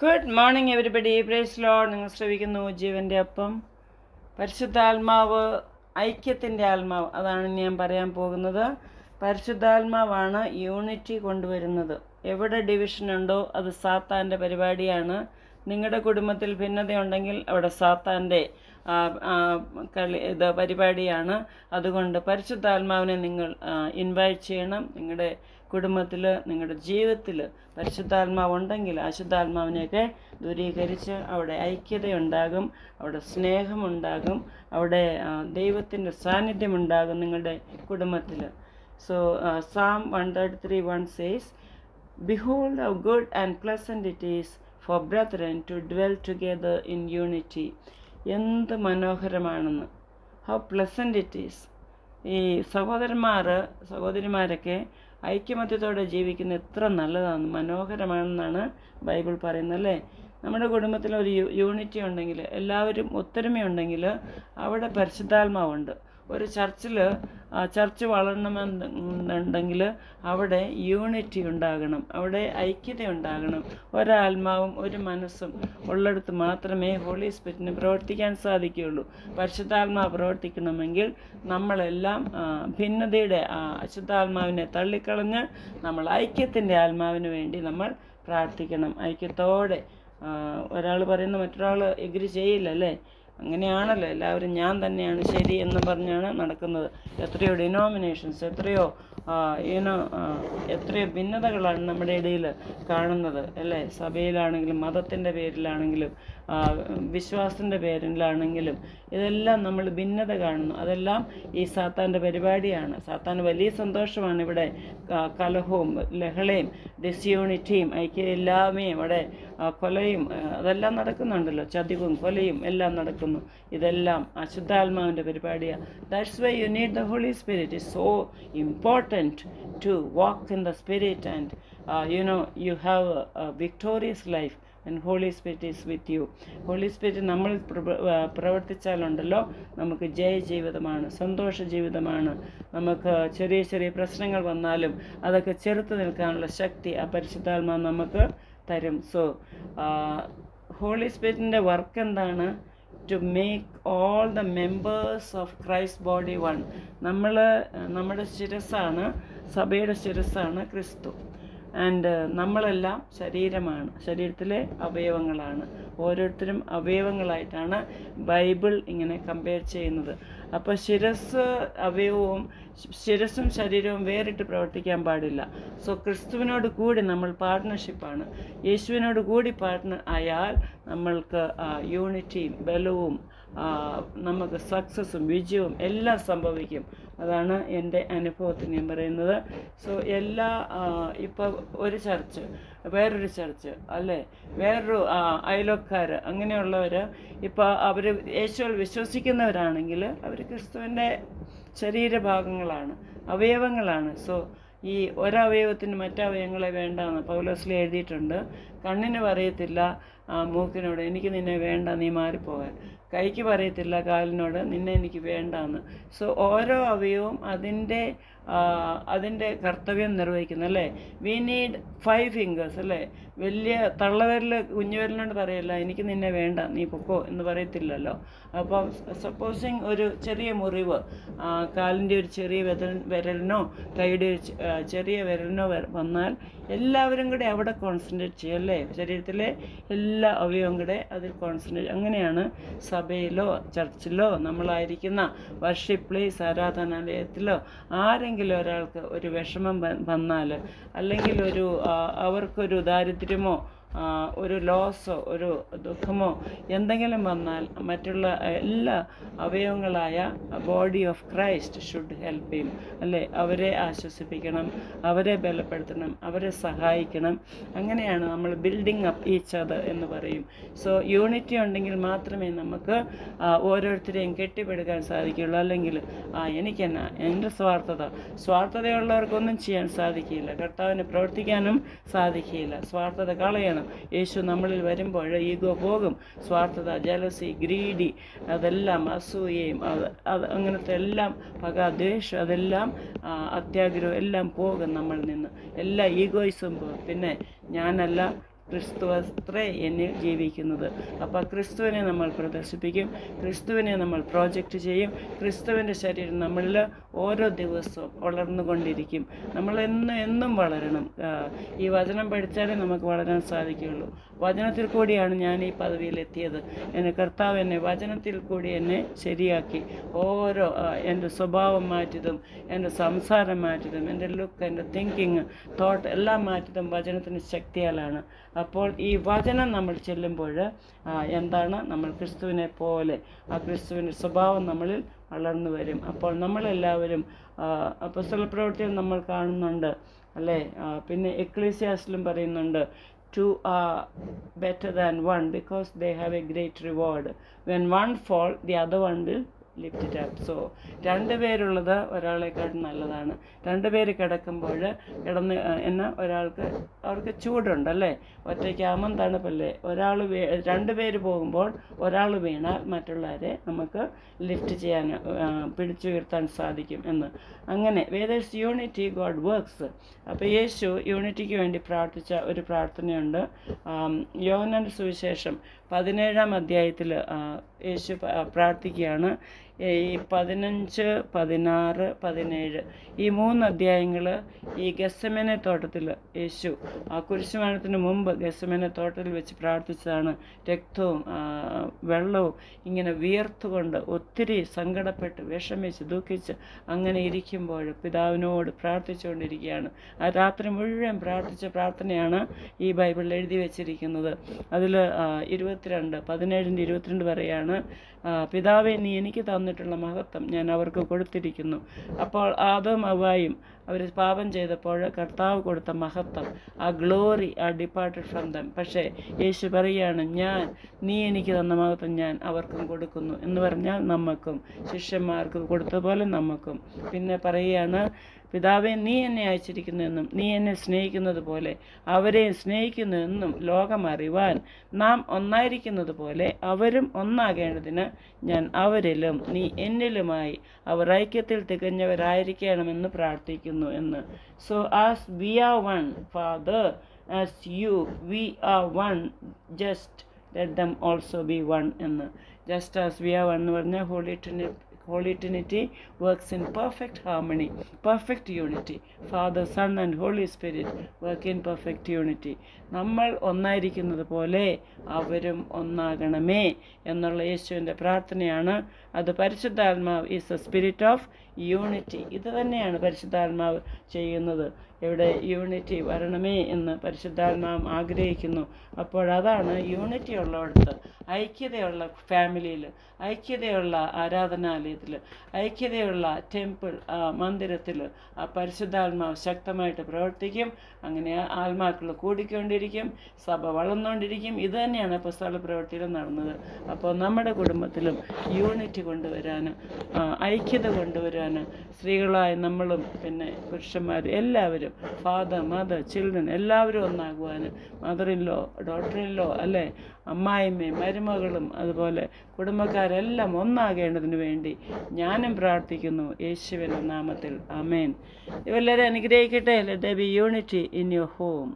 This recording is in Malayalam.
Good morning everybody. Praise Lord. നിങ്ങൾ ശ്രവിക്കുന്നു ജീവൻ്റെ അപ്പം. പരിശുദ്ധാത്മാവ് ഐക്യത്തിൻ്റെ ആത്മാവ്, അതാണ് ഞാൻ പറയാൻ പോകുന്നത്. പരിശുദ്ധാത്മാവാണ് യൂണിറ്റി കൊണ്ടുവരുന്നത്. എവിടെ ഡിവിഷനുണ്ടോ അത് സാത്താൻ്റെ പരിപാടിയാണ്. നിങ്ങളുടെ കുടുംബത്തിൽ ഭിന്നതയുണ്ടെങ്കിൽ അവിടെ സാത്താൻ്റെ പരിപാടിയാണ്. അതുകൊണ്ട് പരിശുദ്ധാത്മാവിനെ നിങ്ങൾ ഇൻവൈറ്റ് ചെയ്യണം. നിങ്ങളുടെ കുടുംബത്തിൽ, നിങ്ങളുടെ ജീവിതത്തിൽ പരിശുദ്ധാത്മാവ് ഉണ്ടെങ്കിൽ അശുദ്ധാത്മാവിനെയൊക്കെ ദൂരീകരിച്ച് അവിടെ ഐക്യതയുണ്ടാകും, അവിടെ സ്നേഹമുണ്ടാകും, അവിടെ ദൈവത്തിൻ്റെ സാന്നിധ്യമുണ്ടാകും നിങ്ങളുടെ കുടുംബത്തിൽ. So Psalm 133:1 says, "Behold how good and pleasant it is for brethren to dwell together in unity." എന്ത് മനോഹരമാണെന്ന്. How pleasant it is. ഈ സഹോദരിമാരൊക്കെ ഐക്യമത്യത്തോടെ ജീവിക്കുന്ന എത്ര നല്ലതാണ്, മനോഹരമാണെന്നാണ് ബൈബിൾ പറയുന്നത്, അല്ലേ? നമ്മുടെ കുടുംബത്തിൽ ഒരു യൂണിറ്റി ഉണ്ടെങ്കിൽ, എല്ലാവരും ഒത്തൊരുമയുണ്ടെങ്കിൽ അവിടെ പരിശുദ്ധാത്മാവുണ്ട്. ഒരു ചർച്ച് വളരണമെന്നുണ്ടെങ്കിൽ അവിടെ യൂണിറ്റി ഉണ്ടാകണം, അവിടെ ഐക്യത ഉണ്ടാകണം. ഒരാത്മാവും ഒരു മനസ്സും ഉള്ളിടത്ത് മാത്രമേ ഹോളി സ്പിരിറ്റിന് പ്രവർത്തിക്കാൻ സാധിക്കുകയുള്ളൂ. പരിശുദ്ധാത്മാവ് പ്രവർത്തിക്കണമെങ്കിൽ നമ്മളെല്ലാം ഭിന്നതയുടെ അശുദ്ധാത്മാവിനെ തള്ളിക്കളഞ്ഞ് നമ്മൾ ഐക്യത്തിൻ്റെ ആത്മാവിന് വേണ്ടി നമ്മൾ പ്രാർത്ഥിക്കണം. ഐക്യത്തോടെ. ഒരാൾ പറയുന്ന മറ്റൊരാൾ എഗ്രി ചെയ്യില്ല, അല്ലേ? അങ്ങനെയാണല്ലോ എല്ലാവരും ഞാൻ തന്നെയാണ് ശരി എന്ന് പറഞ്ഞാണ് നടക്കുന്നത്. എത്രയോ ഡിനോമിനേഷൻസ്, എത്രയോ ഭിന്നതകളാണ് നമ്മുടെ ഇടയിൽ കാണുന്നത്, അല്ലേ? സഭയിലാണെങ്കിലും മതത്തിൻ്റെ പേരിലാണെങ്കിലും വിശ്വാസത്തിൻ്റെ പേരിലാണെങ്കിലും ഇതെല്ലാം നമ്മൾ ഭിന്നത കാണുന്നു. അതെല്ലാം ഈ സാത്താൻ്റെ പരിപാടിയാണ്. സാത്താന് വലിയ സന്തോഷമാണ് ഇവിടെ കലഹവും ലഹളയും ഡിസ്യൂണിറ്റിയും ഐക്യമില്ലായ്മയും ഇവിടെ കൊലയും അതെല്ലാം നടക്കുന്നുണ്ടല്ലോ. ചതിവും കൊലയും എല്ലാം നടക്കുന്നു. ഇതെല്ലാം അശുദ്ധാത്മാവിൻ്റെ പരിപാടിയാണ്. That's why you need the Holy Spirit. It's so important to walk in the Spirit and you have a victorious life when Holy Spirit is with you. Holy Spirit നമ്മൾ പ്രവർത്തിച്ചാലുണ്ടല്ലോ നമുക്ക് ജയജീവിതമാണ്, സന്തോഷ ജീവിതമാണ്. നമുക്ക് ചെറിയ ചെറിയ പ്രശ്നങ്ങൾ വന്നാലും അതൊക്കെ ചെറുത്ത് നിൽക്കാനുള്ള ശക്തി ആ പരിശുദ്ധാത്മാവ് നമുക്ക് തരും. സോ ഹോളി സ്പിരിറ്റിൻ്റെ വർക്ക് എന്താണ്? To make all the members of Christ body one. നമ്മുടെ ശിരസ്സാണ്, സഭയുടെ ശിരസ്സാണ് ക്രിസ്തു. ആൻഡ് നമ്മളെല്ലാം ശരീരമാണ്, ശരീരത്തിലെ അവയവങ്ങളാണ്. ഓരോരുത്തരും അവയവങ്ങളായിട്ടാണ് ബൈബിൾ ഇങ്ങനെ കമ്പയർ ചെയ്യുന്നത്. അപ്പോൾ ശിരസ്സും ശരീരവും വേറിട്ട് പ്രവർത്തിക്കാൻ പാടില്ല. സോ ക്രിസ്തുവിനോട് കൂടി നമ്മൾ പാർട്ട്ണർഷിപ്പാണ്. യേശുവിനോട് കൂടി പാർട്ട്ണർ ആയാൽ നമ്മൾക്ക് യൂണിറ്റിയും ബലവും നമുക്ക് സക്സസ്സും വിജയവും എല്ലാം സംഭവിക്കും. അതാണ് എൻ്റെ അനുഭവത്തിൽ ഞാൻ പറയുന്നത്. സോ ഇപ്പോൾ ഒരു ചർച്ച്, വേറൊരു ചർച്ച്, അല്ലേ? വേറൊരു അയലോക്കാർ, അങ്ങനെയുള്ളവർ ഇപ്പോൾ അവർ യേശുവിൽ വിശ്വസിക്കുന്നവരാണെങ്കിൽ അവർ ക്രിസ്തുവിൻ്റെ ശരീരഭാഗങ്ങളാണ്, അവയവങ്ങളാണ്. സോ ഈ ഒരവയവത്തിന് മറ്റവയവങ്ങളെ വേണ്ടാന്ന് പൗലോസിൽ എഴുതിയിട്ടുണ്ട്. കണ്ണിന് പറയത്തില്ല മൂക്കിനോട് എനിക്ക് നിന്നെ വേണ്ട, നീ മാറിപ്പോകാൻ. കൈക്ക് പറയത്തില്ല കാലിനോട് നിന്നെ എനിക്ക് വേണ്ടാന്ന്. സോ ഓരോ അവയവവും അതിൻ്റെ കർത്തവ്യം നിർവഹിക്കുന്നു, അല്ലേ? വി നീഡ് 5 fingers, അല്ലേ? വലിയ തള്ളവിരൽ കുഞ്ഞുവിരലിനോട് പറയല്ല എനിക്ക് നിന്നെ വേണ്ട, നീ പൊക്കോ എന്ന് പറയത്തില്ലല്ലോ. അപ്പം സപ്പോസിങ് ഒരു ചെറിയ മുറിവ് കാലിൻ്റെ ഒരു ചെറിയ വിരലിനോ കൈയുടെ ഒരു ചെറിയ വിരലിനോ വന്നാൽ എല്ലാവരും കൂടെ അവിടെ കോൺസെൻട്രേറ്റ് ചെയ്യും, അല്ലേ? ശരീരത്തിലെ എല്ലാ അവയവവും കൂടെ അതിൽ കോൺസെൻട്രേറ്റ്. അങ്ങനെയാണ് സഭയിലോ ചർച്ചിലോ നമ്മളായിരിക്കുന്ന വർഷിപ്പ് പ്ലേസ് ആരാധനാലയത്തിലോ ആരെങ്കിലും ഒരാൾക്ക് ഒരു വിഷമം വന്നാൽ, അല്ലെങ്കിൽ അവർക്കൊരു ദാരിദ്ര്യമോ ഒരു ലോസോ ഒരു ദുഃഖമോ എന്തെങ്കിലും വന്നാൽ മറ്റുള്ള എല്ലാ അവയവങ്ങളായ body of Christ should help him, അല്ലേ? അവരെ ആശ്വസിപ്പിക്കണം, അവരെ ബലപ്പെടുത്തണം, അവരെ സഹായിക്കണം. അങ്ങനെയാണ് നമ്മൾ ബിൽഡിംഗ് അപ്പ് ഈച്ച് അതർ എന്ന് പറയും. സോ യൂണിറ്റി ഉണ്ടെങ്കിൽ മാത്രമേ നമുക്ക് ഓരോരുത്തരെയും കെട്ടിപ്പടുക്കാൻ സാധിക്കുകയുള്ളൂ. അല്ലെങ്കിൽ എനിക്കെന്നാ എൻ്റെ സ്വാർത്ഥതയുള്ളവർക്കൊന്നും ചെയ്യാൻ സാധിക്കില്ല, കർത്താവിന് പ്രവർത്തിക്കാനും സാധിക്കില്ല. സ്വാർത്ഥത കളയണം. യേശു നമ്മളിൽ വരുമ്പോൾ ഈഗോ പോകും. സ്വാർത്ഥത, ജലസി, ഗ്രീഡി, അതെല്ലാം അസൂയയും അങ്ങനത്തെ എല്ലാം പക, ദ്വേഷം, അതെല്ലാം അത്യാഗ്രഹം എല്ലാം പോകും നമ്മളിൽ നിന്ന്. എല്ലാ ഈഗോയിസും പോകും. പിന്നെ ഞാനല്ല ക്രിസ്തുവത്രേ എന്നിൽ ജീവിക്കുന്നത്. അപ്പോൾ ക്രിസ്തുവിനെ നമ്മൾ പ്രദർശിപ്പിക്കും, ക്രിസ്തുവിനെ നമ്മൾ പ്രോജക്റ്റ് ചെയ്യും. ക്രിസ്തുവിൻ്റെ ശരീരം നമ്മളിൽ ഓരോ ദിവസവും വളർന്നുകൊണ്ടിരിക്കും. നമ്മൾ എന്നും വളരണം. ഈ വചനം പഠിച്ചാലേ നമുക്ക് വളരാൻ സാധിക്കുകയുള്ളൂ. വചനത്തിൽ കൂടിയാണ് ഞാൻ ഈ പദവിയിലെത്തിയത്. എൻ്റെ കർത്താവ് എന്നെ വചനത്തിൽ കൂടി എന്നെ ശരിയാക്കി. ഓരോ എൻ്റെ സ്വഭാവം മാറ്റിയതും എൻ്റെ സംസാരം മാറ്റിയതും എൻ്റെ ലുക്ക്, എൻ്റെ തിങ്കിങ്, തോട്ട് എല്ലാം മാറ്റിയതും വചനത്തിൻ്റെ ശക്തിയാലാണ്. അപ്പോൾ ഈ വചനം നമ്മൾ ചെല്ലുമ്പോൾ എന്താണ്, നമ്മൾ ക്രിസ്തുവിനെ പോലെ ആ ക്രിസ്തുവിൻ്റെ സ്വഭാവം നമ്മളിൽ വളർന്നു വരും. അപ്പോൾ നമ്മളെല്ലാവരും അപ്പോസ്തലപ്രവൃത്തിയിൽ നമ്മൾ കാണുന്നുണ്ട് അല്ലേ. പിന്നെ എക്ലീസിയാസിലും പറയുന്നുണ്ട്, two are better than one because they have a great reward. When one fall, the other one will lift it up. So 2 പേരുള്ളത് ഒരാളെക്കാട്ടും നല്ലതാണ്. 2 പേര് കിടക്കുമ്പോൾ അവർക്ക് ചൂടുണ്ടല്ലേ, ഒറ്റയ്ക്കാകുമ്പം തണുപ്പല്ലേ. 2 പേര് പോകുമ്പോൾ ഒരാൾ വീണാൽ മറ്റുള്ളവരെ നമുക്ക് ലിഫ്റ്റ് ചെയ്യാൻ, പിടിച്ചുയർത്താൻ സാധിക്കും എന്ന്. അങ്ങനെ വേദേഴ്സ് യൂണിറ്റി ഗോഡ് വർക്ക്സ്. അപ്പോൾ യേശു യൂണിറ്റിക്ക് വേണ്ടി പ്രാർത്ഥിച്ച ഒരു പ്രാർത്ഥനയുണ്ട്. യോഹന്നാന്റെ സുവിശേഷം 17-ാം അധ്യായത്തിൽ യേശു പ്രാർത്ഥിക്കുകയാണ്. ഈ 15, 16, 17 ഈ 3 അധ്യായങ്ങൾ ഈ ഗെത്സമനെ തോട്ടത്തിൽ യേശു കുരിശുമരണത്തിന് മുമ്പ് ഗെത്സമനെ തോട്ടത്തിൽ വെച്ച് പ്രാർത്ഥിച്ചതാണ്. രക്തവും വെള്ളവും ഇങ്ങനെ വിയർത്തുകൊണ്ട് ഒത്തിരി സങ്കടപ്പെട്ട് വിഷമിച്ച് ദുഃഖിച്ച് അങ്ങനെ ഇരിക്കുമ്പോൾ പിതാവിനോട് പ്രാർത്ഥിച്ചുകൊണ്ടിരിക്കുകയാണ്. ആ രാത്രി മുഴുവൻ പ്രാർത്ഥിച്ച പ്രാർത്ഥനയാണ് ഈ ബൈബിളിൽ എഴുതി വെച്ചിരിക്കുന്നത്. അതിൽ 17-22 പറയാണ്, പിതാവേ, നീ എനിക്ക് തന്നിട്ടുള്ള മഹത്വം ഞാൻ അവർക്ക് കൊടുത്തിരിക്കുന്നു. അപ്പോൾ ആദവും ഹവ്വായും അവർ പാപം ചെയ്തപ്പോൾ കർത്താവ് കൊടുത്ത മഹത്വം, ആ ഗ്ലോറി ഡിപ്പാർട്ടഡ് ഫ്രം ദം. പക്ഷേ യേശു പറയുകയാണ്, നീ എനിക്ക് തന്ന മഹത്വം ഞാൻ അവർക്കും കൊടുക്കുന്നു എന്ന് പറഞ്ഞാൽ നമുക്കും ശിഷ്യന്മാർക്ക് കൊടുത്തതുപോലെ നമുക്കും. പിന്നെ പറയുകയാണ്, പിതാവേ, നീ എന്നെ അയച്ചിരിക്കുന്നുവെന്നും നീ എന്നെ സ്നേഹിക്കുന്നത് പോലെ അവരെയും സ്നേഹിക്കുന്നുവെന്നും ലോകം അറിവാൻ നാം ഒന്നായിരിക്കുന്നത് പോലെ അവരും ഒന്നാകേണ്ടതിന് ഞാൻ അവരിലും നീ എന്നിലുമായി അവർ ഐക്യത്തിൽ തികഞ്ഞവരായിരിക്കണമെന്ന് പ്രാർത്ഥിക്കുന്നു എന്ന്. So as we are one, Father, as you we are one, just let them also be one എന്ന്. Just as we are one എന്ന് പറഞ്ഞാൽ Holy Trinity works in perfect harmony, perfect unity. Father, Son and Holy Spirit work in perfect unity. നമ്മൾ ഒന്നായിരിക്കുന്നത് പോലെ അവരും ഒന്നാകണമേ എന്നുള്ള യേശുവിൻ്റെ പ്രാർത്ഥനയാണ്. അത് പരിശുദ്ധാത്മാവ് is A spirit of unity. ഇത് തന്നെയാണ് പരിശുദ്ധാത്മാവ് ചെയ്യുന്നത്. ഇവിടെ യൂണിറ്റി വരണമേ എന്ന് പരിശുദ്ധാത്മാവ് ആഗ്രഹിക്കുന്നു. അപ്പോഴതാണ് യൂണിറ്റി ഉള്ളിടത്ത്, ഐക്യതയുള്ള ഫാമിലിയിൽ, ഐക്യതയുള്ള ആരാധനാലയത്തിൽ, ഐക്യതയുള്ള ടെമ്പിൾ മന്ദിരത്തിൽ പരിശുദ്ധാത്മാവ് ശക്തമായിട്ട് പ്രവർത്തിക്കും. അങ്ങനെ ആത്മാക്കൾ കൂടിക്കൊണ്ടിരിക്കും, സഭ വളർന്നുകൊണ്ടിരിക്കും. ഇത് തന്നെയാണ് അപ്പോസ്തല പ്രവൃത്തിയിൽ നടന്നത്. അപ്പോൾ നമ്മുടെ കുടുംബത്തിലും യൂണിറ്റി കൊണ്ടുവരാൻ, ഐക്യത കൊണ്ടുവരാൻ സ്ത്രീകളായ നമ്മളും പിന്നെ പുരുഷന്മാർ എല്ലാവരും, ഫാദർ, മദർ, ചിൽഡ്രൻ എല്ലാവരും ഒന്നാകുവാൻ, മദറിൻലോ, ഡോട്ടറിൻലോ അല്ലേ, അമ്മായിമ്മയും മരുമകളും അതുപോലെ കുടുംബക്കാരെല്ലാം ഒന്നാകേണ്ടതിന് വേണ്ടി ഞാനും പ്രാർത്ഥിക്കുന്നു യേശുവിൻ്റെ നാമത്തിൽ. ആമേൻ. ഇവരെല്ലാവരും അനുഗ്രഹിക്കട്ടെ. Let there be unity in your home.